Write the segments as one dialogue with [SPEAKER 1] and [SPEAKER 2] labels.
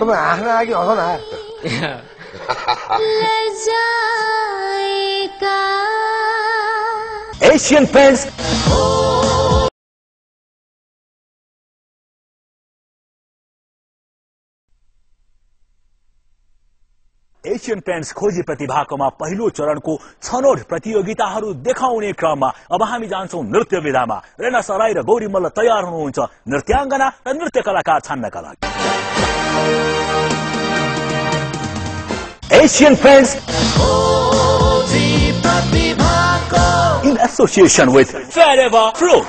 [SPEAKER 1] तपाईँ हाँस्न आयो कि हँसन आयो
[SPEAKER 2] Asian Paints एशियन पेन्ट्स खोजी प्रतिभाकोमा पहिलो चरणको छनौट प्रतियोगिताहरू देखाउने क्रममा अब हामी जान्छौं नृत्य विधामा। रेना सराई र गौरी मल्ल तयार हुनुहुन्छ नृत्याङ्गना र नृत्य कलाकार छान्नका लागि। एशियन पेन्ट्स खोजी प्रतिभाको in association with Forever Fruit।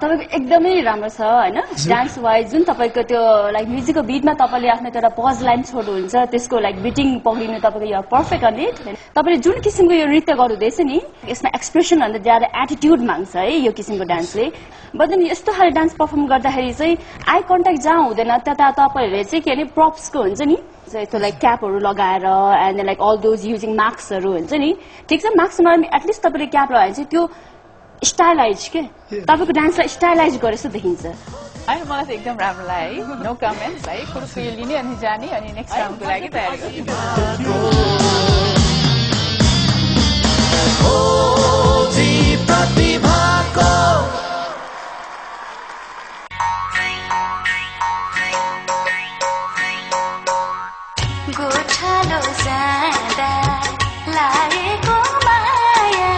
[SPEAKER 3] तपाईको एकदमै राम्रो छ हैन डान्स वाइज जुन तपाईको त्यो लाइक म्युजिकको बीटमा तपाईले आफ्नो एउटा पज लाइन छोड्नुहुन्छ त्यसको लाइक बिटिङ पक्रिनु तपाईको यो पर्फेक्ट अन इट तपाईले जुन किसिमको यो नृत्य गर्नुहुँदैछ नि यसमा एक्सप्रेसन भन्दा ज्यादा एटिट्युड माग्छ है यो किसिमको डान्सले बदन यस्तो खाले डान्स परफर्म गर्दाखेरि चाहिँ आई कन्ट्याक्ट जहाँ हुँदैन त्यता तपाईहरुले चाहिँ के अरे प्रप्सको हुन्छ नि यस्तो लाइक क्यापहरु लगाएर and like all those using मास्कहरु हुन्छ नि ठीक छ मास्क नर्मी एटलिस्ट तपाईले क्याप लगाएर चाहिँ त्यो स्टाइलाइज के तपाईको डान्सलाई स्टाइलाइज गरे जस्तो देखिन्छ
[SPEAKER 4] है मलाई चाहिँ एकदम राम्रो लाग्यो है नो कमेन्ट्स है कुर्सु यो लिने अनि जाने अनि नेक्स्ट राउन्डको लागि तयारी गर्छु
[SPEAKER 5] गोठालो जाँदा लागेको माया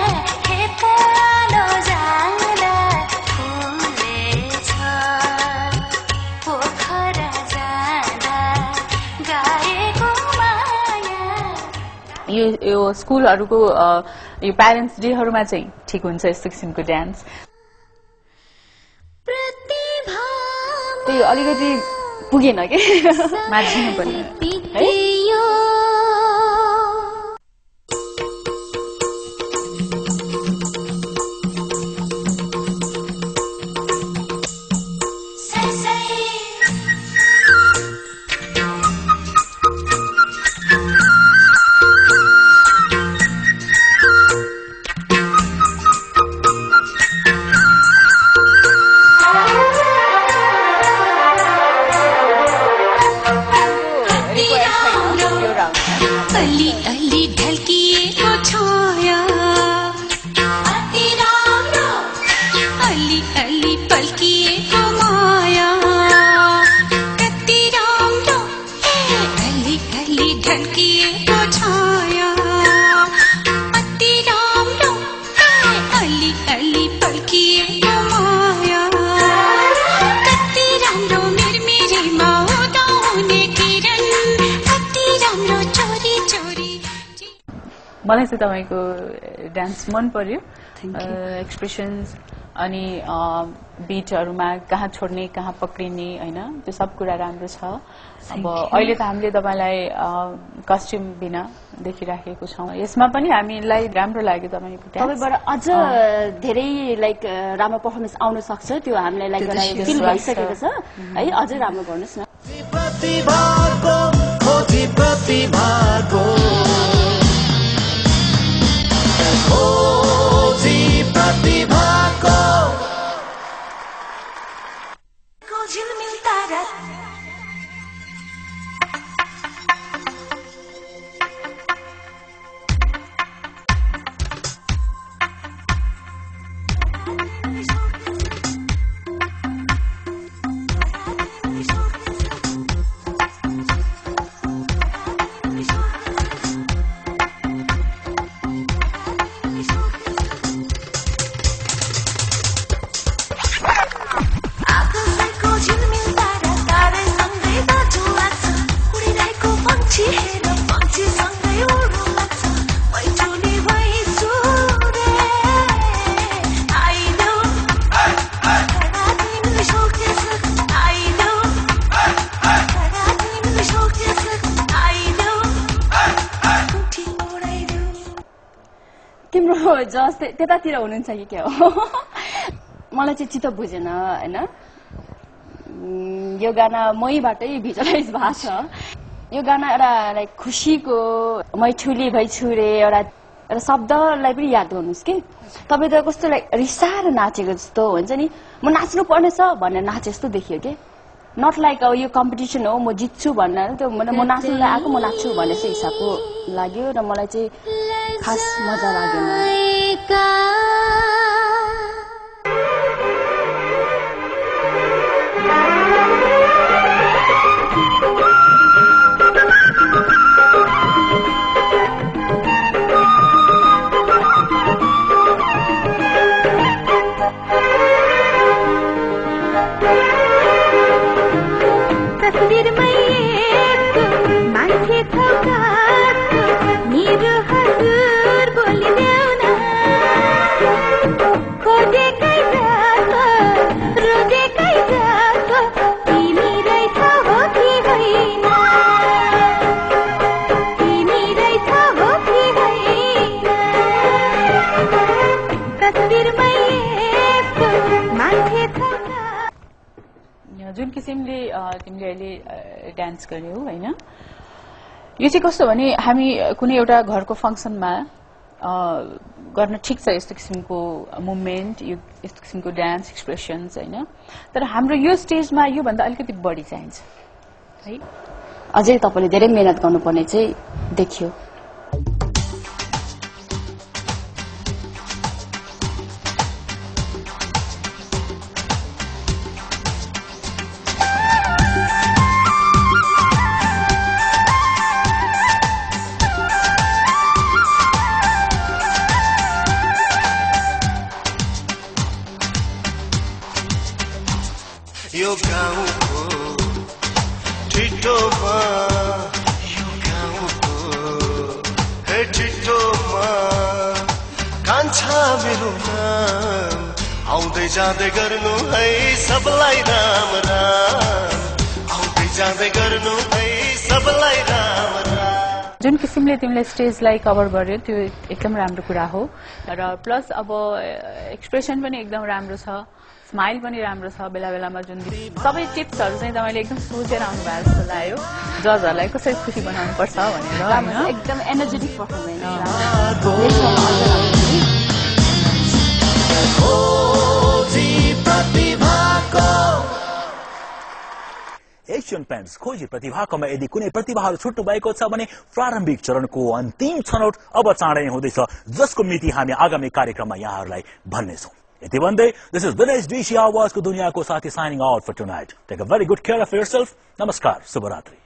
[SPEAKER 5] हेपालो जाँदा फुलेछ पोखरा जाँदा गाएको माया
[SPEAKER 4] यो स्कुलहरुको यो प्यारेन्ट्स डेहरुमा चाहिँ ठिक हुन्छ यस्तो किसिमको डान्स
[SPEAKER 3] त्यो अलिकति पुगेन के
[SPEAKER 4] माझिनु पर्ने है मलाई चाहिँ तपाईको डान्स मन पर्यो एक्सप्रेसन्स अनि बीटहरुमा कहाँ छोड्ने कहाँ पक्रिने हैन त्यो सब कुरा राम्रो छ अब अहिले त हामीले तपाईलाई कस्ट्युम बिना देखिराखेको छौं यसमा पनि हामीलाई राम्रो लाग्यो तपाईको डान्स
[SPEAKER 3] तपाईबाट अझ धेरै लाइक राम्रो परफर्मेन्स आउन सक्छ त्यो हामीलाई लाइक फिल भइसकेको छ है अझ राम्रो गर्नुस् न जस्ट त्यतातिर हुनुहुन्छ कि के हो मलाई चाहिँ चित्त बुझेन हैन यो गाना मैबाटै भिजुअलाइज भएको छ यो गाना एउटा लाइक खुसीको मै ठुली भई छुरे एउटा शब्दलाई पनि याद गर्नुहोस् कि तपाईँ त कस्तो लाइक रिसाएर नाचेको जस्तो हुन्छ नि म नाच्नु पर्नेछ भनेर नाचे जस्तो देखियो कि नट लाइक अब यो कम्पिटिसन हो म जित्छु भनेर त्यो म नाच्नुलाई आएको म नाच्छु भन्ने चाहिँ हिसाबको लाग्यो र मलाई चाहिँ खास मजा लागेन
[SPEAKER 4] जुन किसिमले तिमीले अहिले डान्स गर्यौ हैन यो चाहिँ कस्तो भने हामी कुनै एउटा घरको फंक्सनमा गर्न ठिक छ यस्तो किसिमको मुभमेन्ट यस्तो किसिमको डान्स एक्सप्रेसन्स हैन तर हाम्रो यो स्टेजमा यो भन्दा अलिकति बढी चाहिन्छ है
[SPEAKER 3] अझै तपाईले धेरै मेहनत गर्नुपर्ने चाहिँ देखियो
[SPEAKER 1] यो गाउँको छिटोमा यो गाउँको हे छिटोमा कान्छा मेरो नाम आउँदै जाँदै गर्नु है सबलाई राम राम आउँदै जाँदै गर्नु है सबलाई राम राम
[SPEAKER 4] जुन किसिमले तिमीले स्टेजलाई कभर गर्यो त्यो एकदम राम्रो कुरा हो र प्लस अब एक्सप्रेसन पनि एकदम राम्रो छ स्माइल पनि राम्रो छ बेला बेलामा जुन सबै टिप्सहरु चाहिँ तपाईले एकदम सोचेर आउनु भएको जस्तो लाग्यो जजहरुलाई कसरी खुसी बनाउनु पर्छ भनेर हैन
[SPEAKER 3] एकदम एनर्जेटिक परफर्मेन्स
[SPEAKER 2] एशियन पेन्ट्स खोजी प्रतिभाकोमा यदि कुनै प्रतिभाहरू छुट्नु भएको छ भने प्रारम्भिक चरणको अन्तिम छनौट अब चाँडै हुँदैछ जसको मिति हामी आगामी कार्यक्रममा यहाँहरूलाई भन्नेछौं यति भन्दै दिस इज दिनेश डीसी आवाजको दुनियाँको साथी signing out for tonight take a very good care of yourself नमस्कार शुभरात्रि